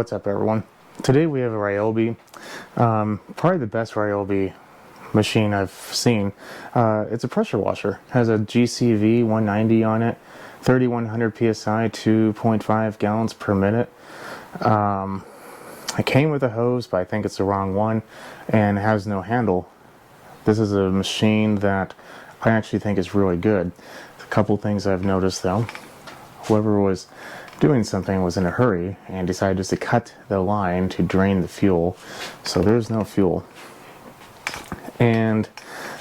What's up, everyone? Today we have a Ryobi, probably the best Ryobi machine I've seen. It's a pressure washer. It has a GCV 190 on it, 3100 psi, 2.5 gallons per minute. It came with a hose, but I think it's the wrong one, and has no handle. This is a machine that I actually think is really good. A couple things I've noticed though. Whoever was doing something was in a hurry and decided just to cut the line to drain the fuel, so there's no fuel. And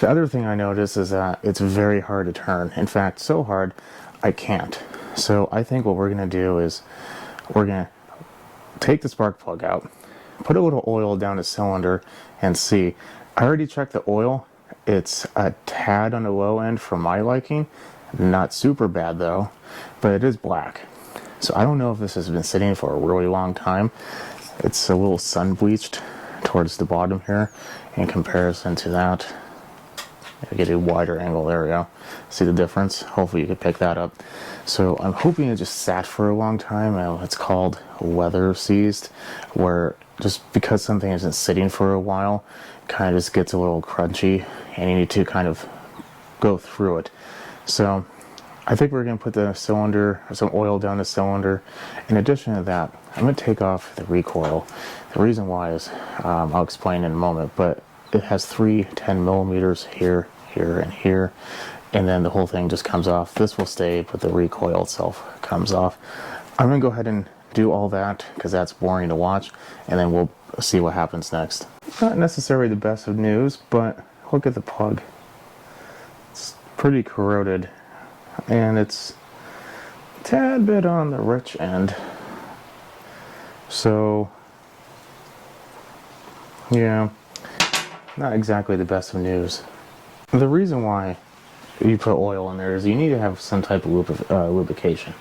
the other thing I noticed is that it's very hard to turn. In fact, so hard I can't. So I think what we're gonna do is we're gonna take the spark plug out, put a little oil down the cylinder, and see. I already checked the oil. It's a tad on the low end for my liking, not super bad though, but it is black. So I don't know if this has been sitting for a really long time. It's a little sun bleached towards the bottom here in comparison to that. I get a wider angle, there we go. See the difference? Hopefully you can pick that up. So I'm hoping it just sat for a long time. It's called weather seized, where just because something isn't sitting for a while, it kind of just gets a little crunchy and you need to kind of go through it. So I think we're going to put the cylinder, or some oil down the cylinder. In addition to that, I'm going to take off the recoil. The reason why is, I'll explain in a moment, but it has three 10 millimeters here, here, and here, and then the whole thing just comes off. This will stay, but the recoil itself comes off. I'm going to go ahead and do all that, because that's boring to watch, and then we'll see what happens next. Not necessarily the best of news, but look at the plug. It's pretty corroded, and it's a tad bit on the rich end. So yeah, not exactly the best of news. The reason why you put oil in there is you need to have some type of lubrication.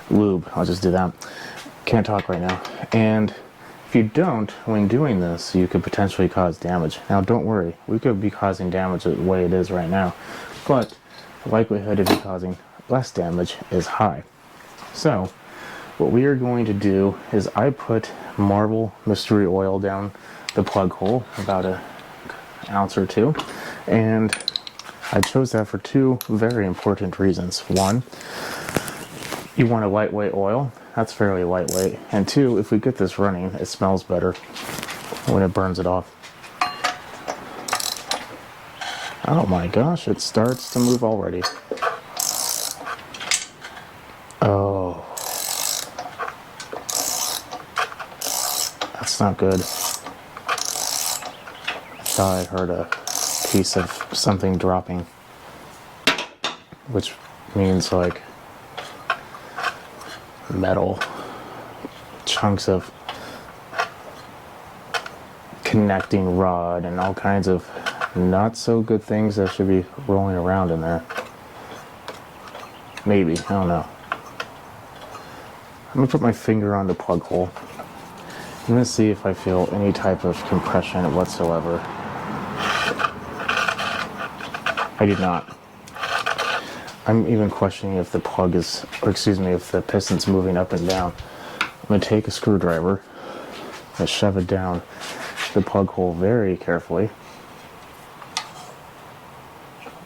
Lube, I'll just do that. Can't talk right now. And if you don't, when doing this, you could potentially cause damage. Now don't worry, we could be causing damage the way it is right now, but the likelihood of you causing less damage is high. So what we are going to do is I put Marble Mystery Oil down the plug hole, about an ounce or two, and I chose that for two very important reasons. One, you want a lightweight oil. That's fairly lightweight. And two, if we get this running, it smells better when it burns it off. Oh my gosh, it starts to move already. Oh. That's not good. I thought I heard a piece of something dropping, which means like metal, chunks of connecting rod and all kinds of not so good things that should be rolling around in there. Maybe, I don't know. I'm gonna put my finger on the plug hole. I'm gonna see if I feel any type of compression whatsoever. I did not. I'm even questioning if the plug is, or excuse me, if the piston's moving up and down. I'm gonna take a screwdriver and shove it down the plug hole very carefully.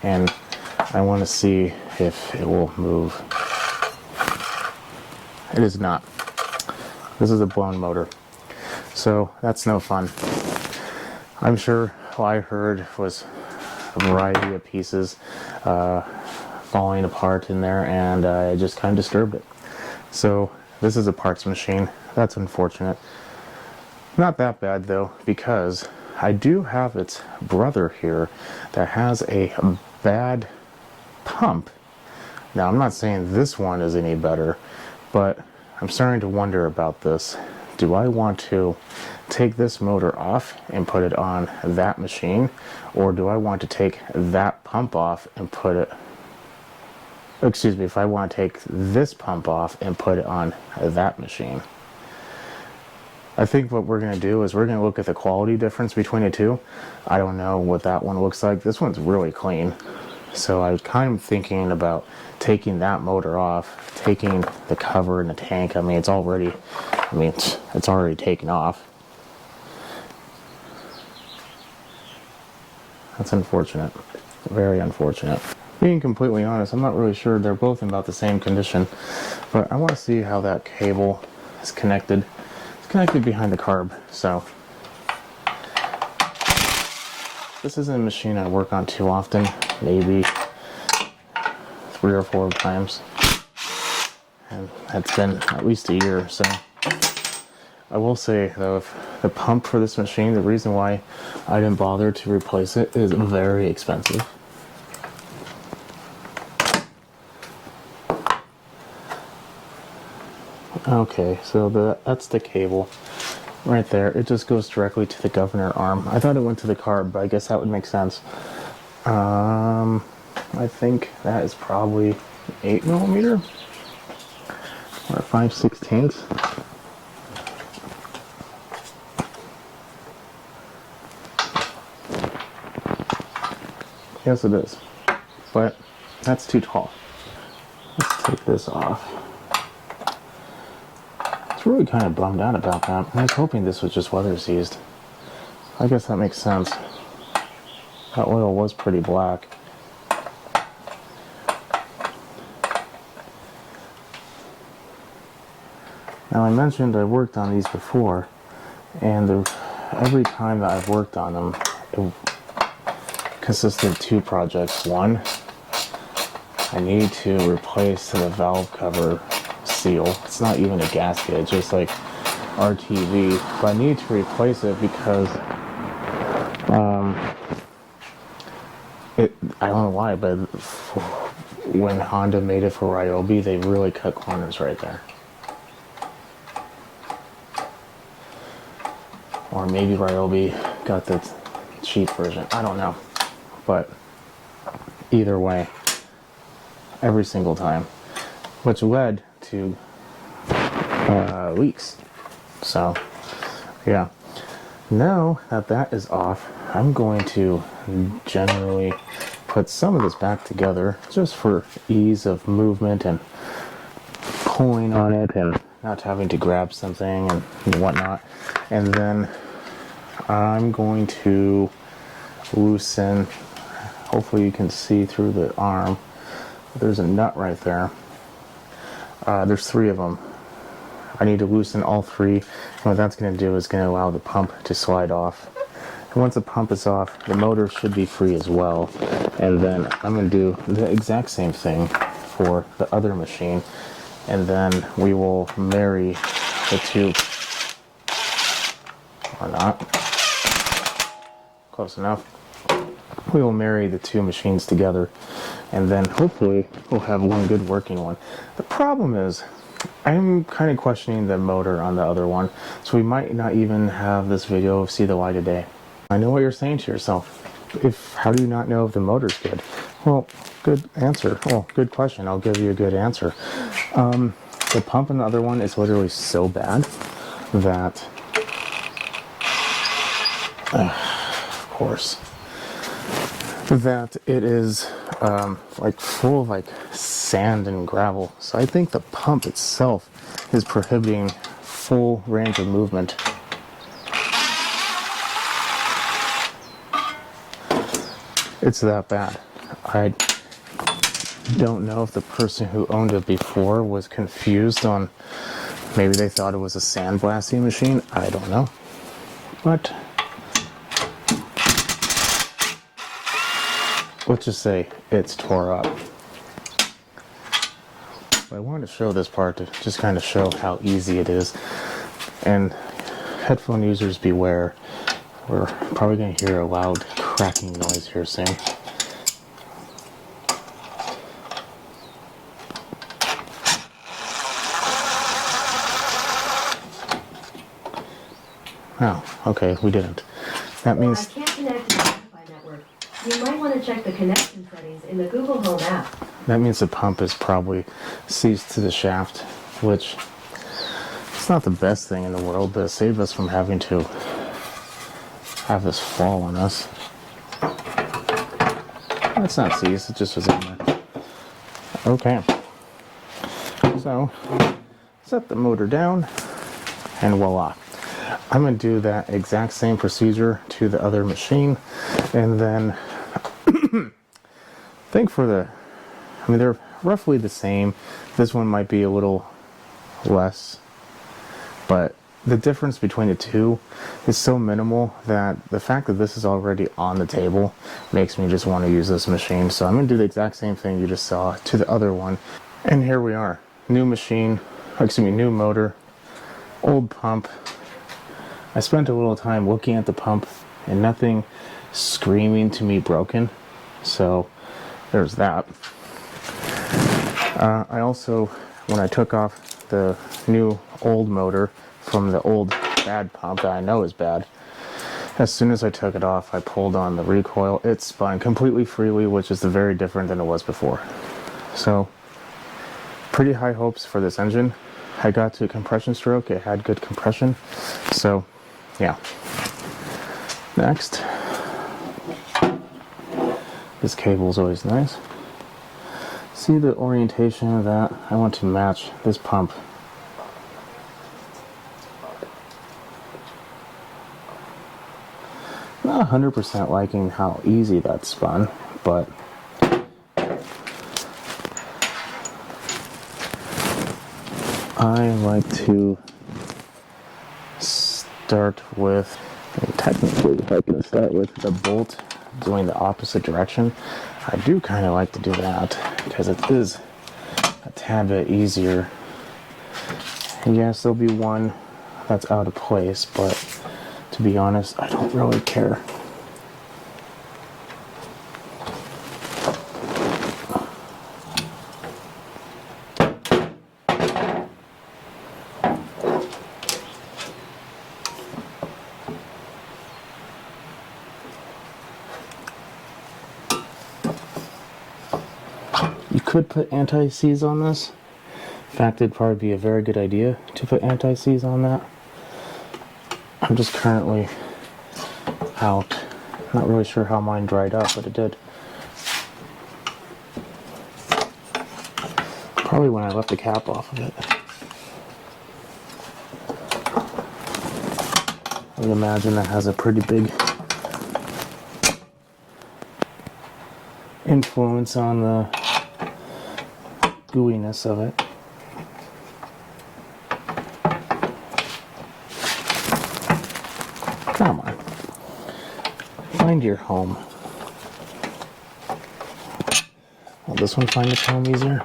And I want to see if it will move. It is not. This is a blown motor, so that's no fun. I'm sure all I heard was a variety of pieces falling apart in there, and it just kind of disturbed it. So this is a parts machine. That's unfortunate. Not that bad though, because I do have its brother here that has a bad pump. Now I'm not saying this one is any better, but I'm starting to wonder about this. Do I want to take this motor off and put it on that machine, or do I want to take that pump off and put it, excuse me, if I want to take this pump off and put it on that machine? I think what we're going to do is we're going to look at the quality difference between the two. I don't know what that one looks like. This one's really clean. So I was kind of thinking about taking that motor off, taking the cover and the tank. I mean, it's already I mean, it's already taken off. That's unfortunate. Very unfortunate. Being completely honest, I'm not really sure. They're both in about the same condition. But I want to see how that cable is connected. It's connected behind the carb, so... This isn't a machine I work on too often. Maybe 3 or 4 times. And it's been at least a year, so... I will say, though, if the pump for this machine, the reason why I didn't bother to replace it is very expensive. Okay, so that's the cable right there. It just goes directly to the governor arm. I thought it went to the carb, but I guess that would make sense. I think that is probably 8mm or 5/16. Yes, it is, but that's too tall. Let's take this off. It's really kind of bummed out about that. I was hoping this was just weather seized. I guess that makes sense. That oil was pretty black. Now I mentioned I worked on these before, and every time that I've worked on them, it consisted of 2 projects. One, I need to replace the valve cover seal. It's not even a gasket, it's just like RTV, but I need to replace it because I don't know why, but when Honda made it for Ryobi, they really cut corners right there. Or maybe Ryobi got the cheap version, I don't know. But either way, every single time, which led to leaks. So yeah, now that that is off, I'm going to generally put some of this back together just for ease of movement and pulling on it and not having to grab something and whatnot. And then I'm going to loosen, hopefully you can see through the arm, there's a nut right there. There's 3 of them. I need to loosen all 3, and what that's going to do is going to allow the pump to slide off. And once the pump is off, the motor should be free as well. And then I'm going to do the exact same thing for the other machine, and then we will marry the 2, or not, close enough. We will marry the 2 machines together, and then hopefully we'll have one good working one. The problem is, I'm kind of questioning the motor on the other one, so we might not even have this video see the light of day. I know what you're saying to yourself. How do you not know if the motor's good? Well, good answer. Well, good question. I'll give you a good answer. The pump in the other one is literally so bad that, of course, that it is like full of like sand and gravel. So I think the pump itself is prohibiting full range of movement. It's that bad. I don't know if the person who owned it before was confused on, maybe they thought it was a sandblasting machine. I don't know. But let's just say it's tore up. But I wanted to show this part to just kind of show how easy it is. And headphone users beware. We're probably going to hear a loud cracking noise here soon. Oh, okay, we didn't. That means... I can't connect to the Wi-Fi network. You might want to check the connection settings in the Google Home app. That means the pump is probably seized to the shaft, which it's not the best thing in the world, but it saved us from having to have this fall on us. That's not seized, it just was in there. Okay. So, set the motor down. and voila. I'm going to do that exact same procedure to the other machine, and then I think for the, I mean, they're roughly the same. This one might be a little less, but the difference between the two is so minimal that the fact that this is already on the table makes me just want to use this machine. So I'm going to do the exact same thing you just saw to the other one. And here we are. New machine, excuse me, new motor, old pump. I spent a little time looking at the pump and nothing screaming to me broken. So there's that. I also, when I took off the new old motor from the old bad pump that I know is bad, as soon as I took it off, I pulled on the recoil. It spun completely freely, which is very different than it was before. So, pretty high hopes for this engine. I got to a compression stroke. It had good compression. So, yeah. Next. This cable is always nice. See the orientation of that? I want to match this pump. Not 100% liking how easy that spun, but I like to start with, and technically I can start with the bolt going the opposite direction. I do kind of like to do that because it is a tad bit easier. And yes, there'll be one that's out of place, but to be honest, I don't really care. You could put anti-seize on this. In fact, it'd probably be a very good idea to put anti-seize on that. I'm just currently out. Not really sure how mine dried up, but it did. Probably when I left the cap off of it. I would imagine that has a pretty big influence on the gooiness of it. Come on. Find your home. Will this one find its home easier?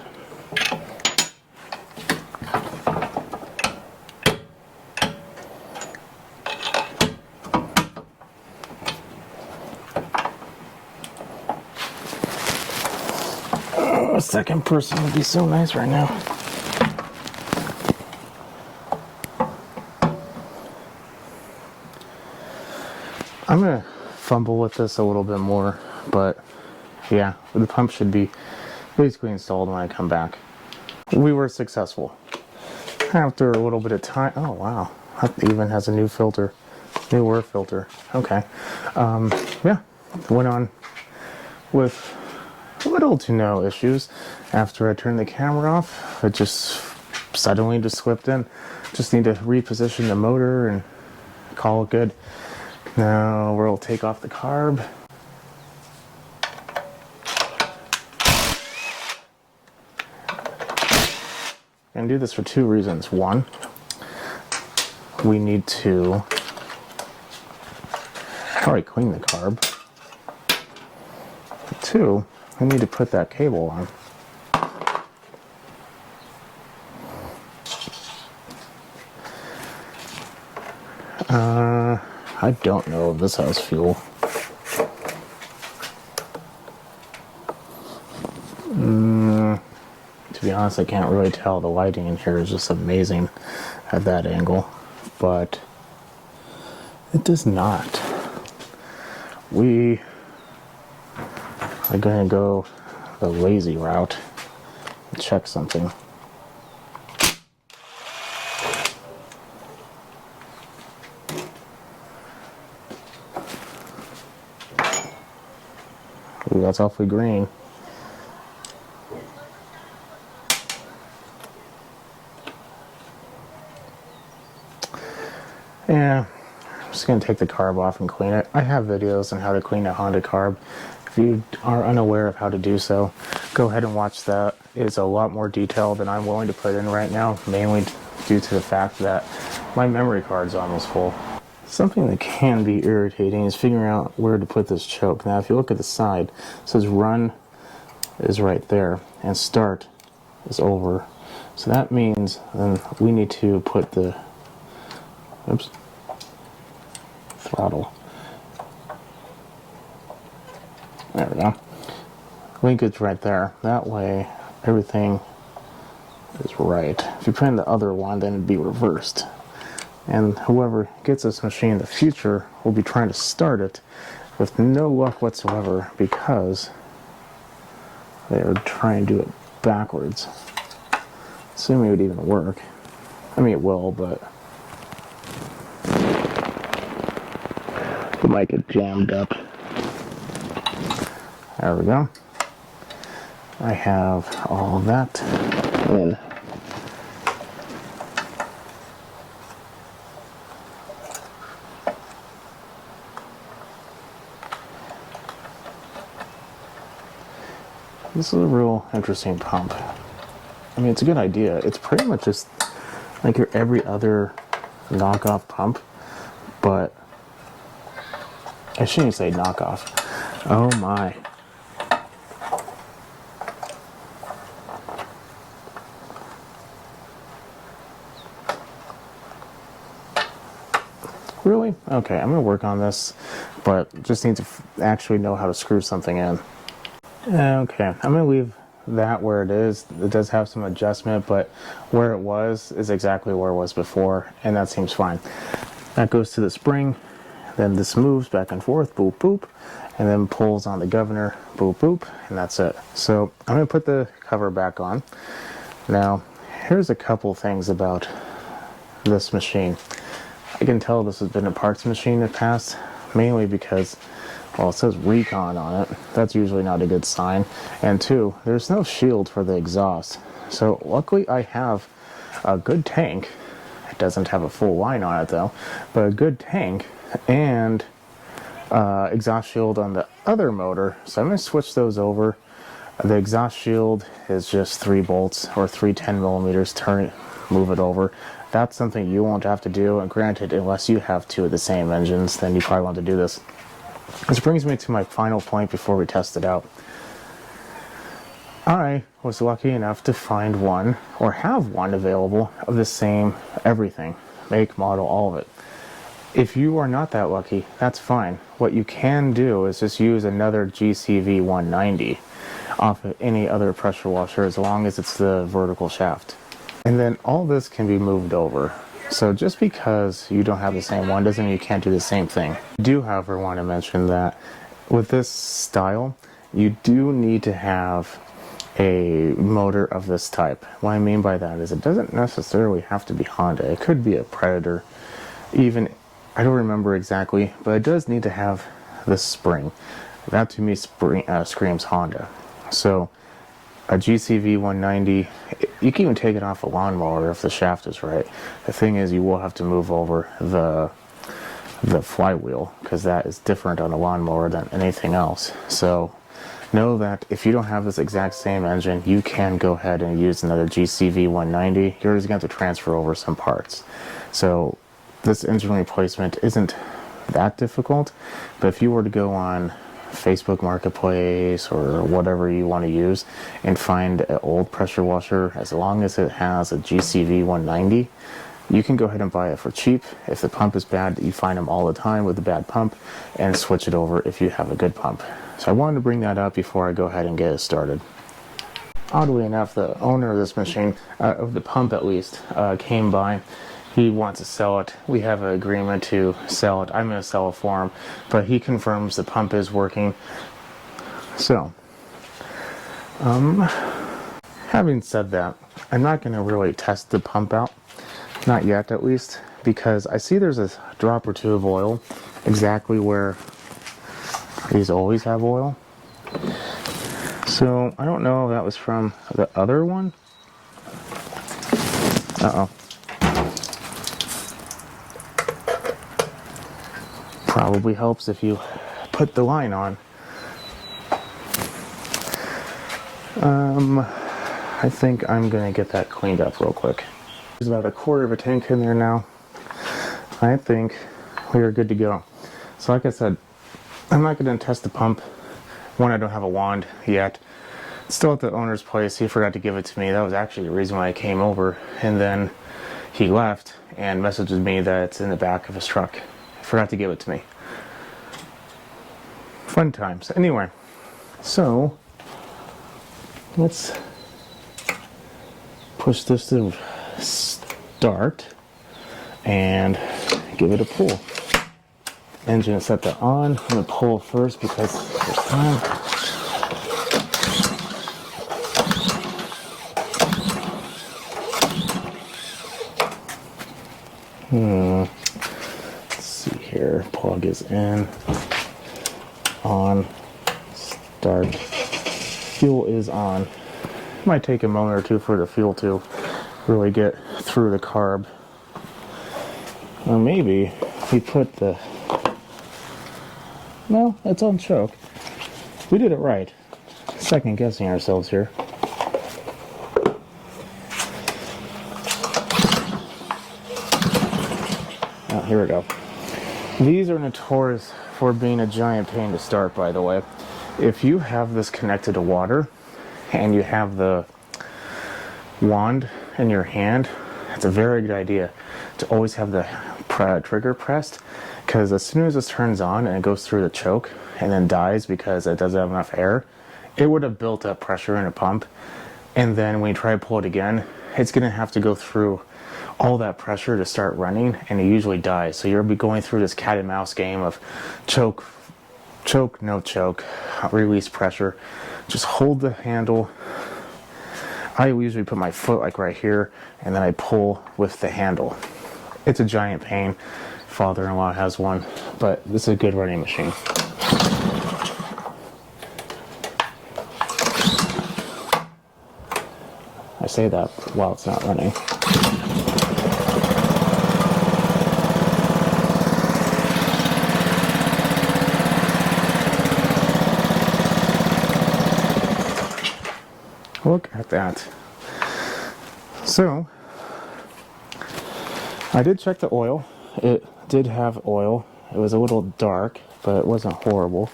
Oh, a second person would be so nice right now. I'm gonna fumble with this a little bit more, but yeah, the pump should be basically installed when I come back. We were successful. After a little bit of time, oh wow, that even has a new filter, new air filter. Okay, yeah, went on with little to no issues. After I turned the camera off, it just suddenly just slipped in. Just need to reposition the motor and call it good. Now we'll take off the carb. I'm gonna do this for two reasons. One, we need to probably clean the carb. Two, we need to put that cable on. I don't know if this has fuel. To be honest, I can't really tell. The lighting in here is just amazing at that angle, but it does not. We are going to go the lazy route and check something. Ooh, that's awfully green. Yeah, I'm just going to take the carb off and clean it. I have videos on how to clean a Honda carb. If you are unaware of how to do so, go ahead and watch that. It's a lot more detailed than I'm willing to put in right now, mainly due to the fact that my memory card's almost full. Something that can be irritating is figuring out where to put this choke. Now, if you look at the side, it says run is right there, and start is over. So that means then we need to put the throttle. There we go. Linkage right there. That way, everything is right. If you put in the other one, then it'd be reversed. And whoever gets this machine in the future will be trying to start it with no luck whatsoever because they're trying to do it backwards. Assuming it would even work. I mean, it will, but it might get jammed up. There we go. I have all of that in. This is a real interesting pump. I mean, it's a good idea. It's pretty much just like your every other knockoff pump, but I shouldn't say knockoff. Oh my. Really? Okay, I'm gonna work on this, but just need to actually know how to screw something in. Okay, I'm going to leave that where it is. It does have some adjustment, but where it was is exactly where it was before, and that seems fine. That goes to the spring, then this moves back and forth, boop, boop, and then pulls on the governor, boop, boop, and that's it. So I'm going to put the cover back on. Now, here's a couple things about this machine. I can tell this has been a parts machine in the past, mainly because, well, it says recon on it. That's usually not a good sign. And two, there's no shield for the exhaust. So luckily I have a good tank. It doesn't have a full line on it though, but a good tank and exhaust shield on the other motor. So I'm going to switch those over. The exhaust shield is just 3 bolts or 3 10mm, move it over. That's something you won't have to do, and granted, unless you have 2 of the same engines, then you probably want to do this. This brings me to my final point before we test it out. I was lucky enough to find one, or have one available, of the same everything, make, model, all of it. If you are not that lucky, that's fine. What you can do is just use another GCV 190 off of any other pressure washer as long as it's the vertical shaft. And then all this can be moved over. So just because you don't have the same one doesn't mean you can't do the same thing. I do, however, want to mention that with this style, you do need to have a motor of this type. What I mean by that is it doesn't necessarily have to be Honda. It could be a Predator. Even, I don't remember exactly, but it does need to have this spring. That to me screams Honda. So a GCV 190, you can even take it off a lawnmower if the shaft is right. The thing is, you will have to move over the flywheel, because that is different on a lawnmower than anything else. So know that if you don't have this exact same engine, you can go ahead and use another GCV 190. You're just going to have to transfer over some parts. So this engine replacement isn't that difficult, but if you were to go on Facebook Marketplace or whatever you want to use and find an old pressure washer, as long as it has a GCV 190, you can go ahead and buy it for cheap. If the pump is bad, you find them all the time with a bad pump, and switch it over if you have a good pump. So I wanted to bring that up before I go ahead and get it started. Oddly enough, the owner of this machine, of the pump at least, came by. He wants to sell it. We have an agreement to sell it. I'm going to sell it for him, but he confirms the pump is working. So, having said that, I'm not going to really test the pump out. Not yet, at least, because I see there's a drop or two of oil exactly where these always have oil. So, I don't know if that was from the other one. Uh-oh. Probably helps if you put the line on. I think I'm gonna get that cleaned up real quick. There's about a quarter of a tank in there now. I think we are good to go. So like I said, I'm not gonna test the pump. One, I don't have a wand yet. It's still at the owner's place. He forgot to give it to me. That was actually the reason why I came over. And then he left and messages me that it's in the back of his truck. He forgot to give it to me. Fun times. Anyway, so let's push this to start and give it a pull. Engine is set to on. I'm going to pull first because there's time. Let's see here. Plug is in. On. Start. Fuel is on. Might take a moment or two for the fuel to really get through the carb. Or maybe we put the... No, it's on choke. We did it right. Second guessing ourselves here. Oh, here we go. These are notorious for being a giant pain to start, by the way. If you have this connected to water and you have the wand in your hand, it's a very good idea to always have the trigger pressed, because as soon as this turns on and it goes through the choke and then dies because it doesn't have enough air, it would have built up pressure in a pump, and then when you try to pull it again, it's going to have to go through all that pressure to start running, and it usually dies. So you'll be going through this cat and mouse game of choke, no choke, release pressure. Just hold the handle. I usually put my foot like right here, and then I pull with the handle. It's a giant pain. Father-in-law has one, but this is a good running machine. I say that while it's not running. Look at that. So, I did check the oil. It did have oil. It was a little dark, but it wasn't horrible.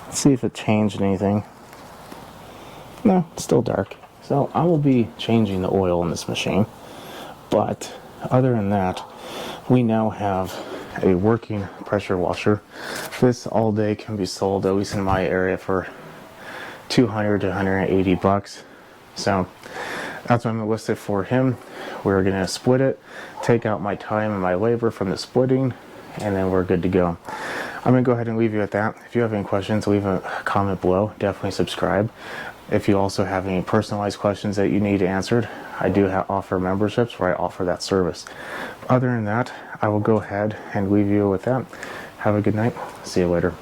Let's see if it changed anything. No, it's still dark. So I will be changing the oil in this machine. But other than that, we now have a working pressure washer. This all day can be sold, at least in my area, for 200 to 180 bucks. So that's what I'm going to list it for him. We're going to split it, take out my time and my labor from the splitting, and then we're good to go. I'm going to go ahead and leave you at that. If you have any questions, leave a comment below. Definitely subscribe. If you also have any personalized questions that you need answered, I do offer memberships where I offer that service. Other than that, I will go ahead and leave you with that. Have a good night. See you later.